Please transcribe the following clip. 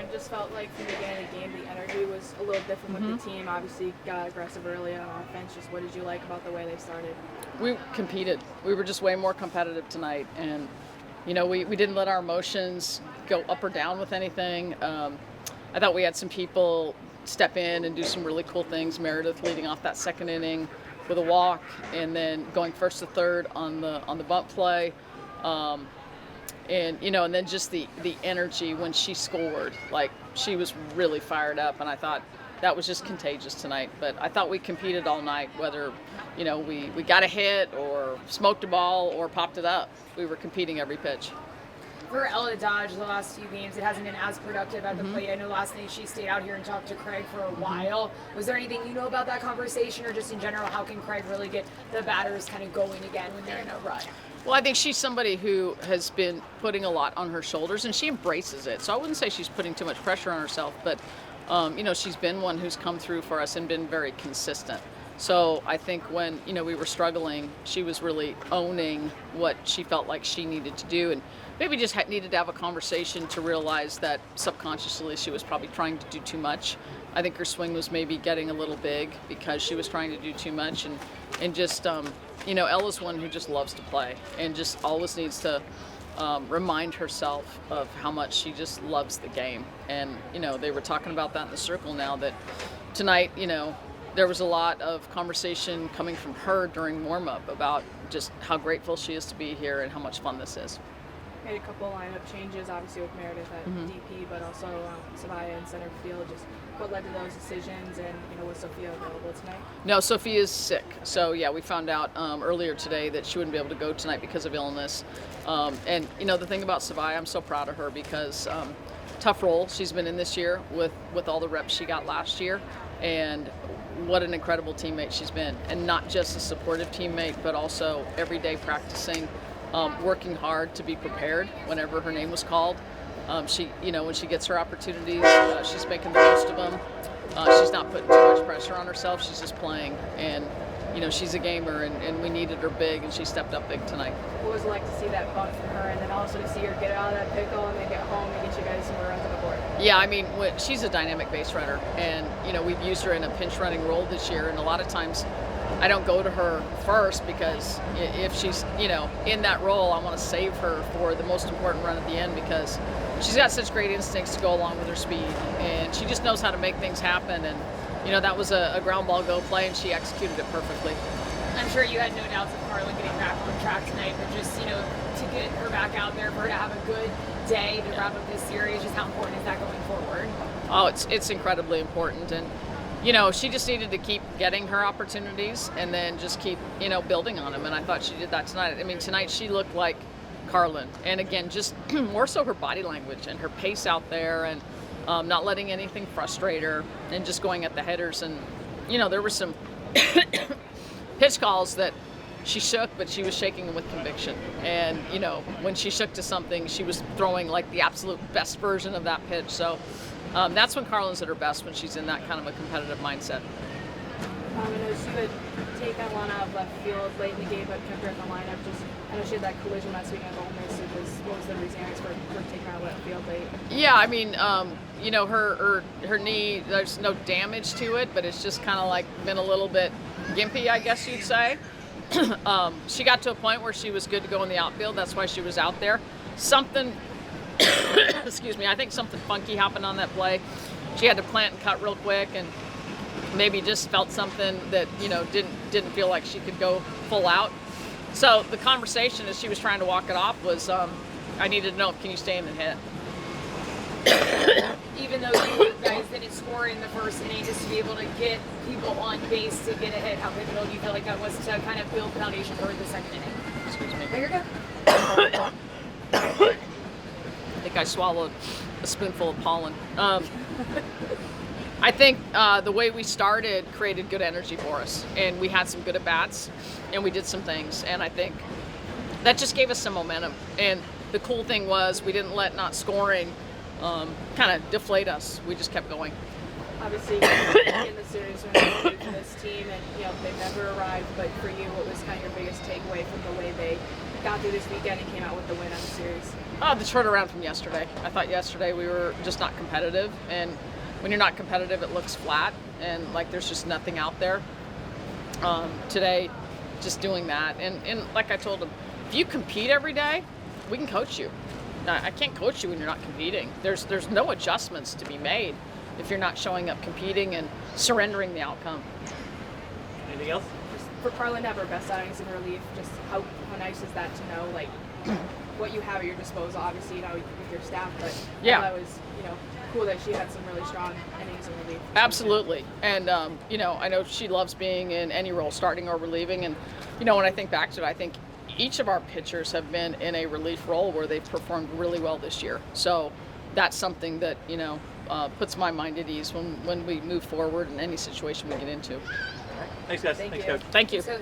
it just felt like from the beginning of the game, the energy was a little different with the team. Obviously, got aggressive early on offense. Just what did you like about the way they started? We competed. We were just way more competitive tonight, and we didn't let our emotions go up or down with anything. I thought we had some people step in and do some really cool things. Meredith leading off that second inning with a walk, and then going first to third on the bunt play. And then just the energy when she scored, like she was really fired up, and I thought that was just contagious tonight. But I thought we competed all night, whether we got a hit or smoked a ball or popped it up. We were competing every pitch. For Ella Dodge, the last few games, it hasn't been as productive at the plate. I know last night she stayed out here and talked to Craig for a while. Was there anything you know about that conversation, or just in general, how can Craig really get the batters kind of going again when they're in a rut? Well, I think she's somebody who has been putting a lot on her shoulders, and she embraces it. So I wouldn't say she's putting too much pressure on herself, but she's been one who's come through for us and been very consistent. So I think when we were struggling, she was really owning what she felt like she needed to do, and maybe just needed to have a conversation to realize that subconsciously she was probably trying to do too much. I think her swing was maybe getting a little big because she was trying to do too much, and just Ella's one who just loves to play and just always needs to remind herself of how much she just loves the game. And they were talking about that in the circle now, that tonight there was a lot of conversation coming from her during warm-up about just how grateful she is to be here and how much fun this is. Made a couple lineup changes, obviously with Meredith at DP, but also Savaya in center field. Just what led to those decisions, and was Sophia available tonight? No, Sophia's sick. So yeah, we found out earlier today that she wouldn't be able to go tonight because of illness. And the thing about Savaya, I'm so proud of her because tough role she's been in this year with all the reps she got last year, and what an incredible teammate she's been, and not just a supportive teammate, but also every day practicing. Working hard to be prepared whenever her name was called. She, when she gets her opportunities, she's making the most of them. She's not putting too much pressure on herself. She's just playing, and she's a gamer, and we needed her big, and she stepped up big tonight. What was it like to see that bunt from her, and then also to see her get out of that pickle and then get home and get you guys some more runs on the board? Yeah, I mean, she's a dynamic base runner, and we've used her in a pinch running role this year, and a lot of times I don't go to her first because if she's, in that role, I want to save her for the most important run at the end because she's got such great instincts to go along with her speed, and she just knows how to make things happen. And, that was a ground ball go play, and she executed it perfectly. I'm sure you had no doubts of Carlin getting back on track tonight, but just, to get her back out there, for her to have a good day to wrap up this series, just how important is that going forward? Oh, it's incredibly important. And she just needed to keep getting her opportunities and then just keep, building on them. And I thought she did that tonight. I mean, tonight she looked like Carlin. And again, just more so her body language and her pace out there, and not letting anything frustrate her, and just going at the headers. And, there were some pitch calls that she shook, but she was shaking them with conviction. And, when she shook to something, she was throwing like the absolute best version of that pitch. So that's when Carlin's at her best, when she's in that kind of a competitive mindset. I know she would take that one out of left field late in the game, but kept her in the lineup. I know she had that collision last week at Ole Miss. What was the reason for taking her out of left field late? Yeah, I mean, her knee, there's no damage to it, but it's just kind of like been a little bit gimpy, I guess you'd say. She got to a point where she was good to go in the outfield. That's why she was out there. Excuse me, I think something funky happened on that play. She had to plant and cut real quick, and maybe just felt something that didn't feel like she could go full out. So the conversation as she was trying to walk it off was, I needed to know, can you stay in and hit? Even though you guys didn't score in the first inning, just to be able to get people on base to get a hit, how pivotal do you feel like that was to kind of build the foundation for the second inning? Excuse me. There you go. I think I swallowed a spoonful of pollen. I think the way we started created good energy for us, and we had some good at-bats, and we did some things, and I think that just gave us some momentum. And the cool thing was we didn't let not scoring kind of deflate us. We just kept going. Obviously, in the series when you're for this team, and they've never arrived, but for you, what was kind of your biggest takeaway from the way they got through this weekend and came out with the win on the series? The turnaround from yesterday. I thought yesterday we were just not competitive, and when you're not competitive, it looks flat and like there's just nothing out there. Today, just doing that, and like I told him, if you compete every day, we can coach you. Now, I can't coach you when you're not competing. There's no adjustments to be made if you're not showing up competing and surrendering the outcome. Anything else? Just for Carlin to have her best outings in relief, just how nice is that to know, like, what you have at your disposal, obviously, with your staff, but Yeah. that was, cool that she had some really strong innings in relief. Absolutely. And, I know she loves being in any role, starting or relieving. And, when I think back to it, I think each of our pitchers have been in a relief role where they've performed really well this year. So that's something that, puts my mind at ease when we move forward in any situation we get into. Thanks, guys. Thank Thanks, you. Coach. Thank you. Coach.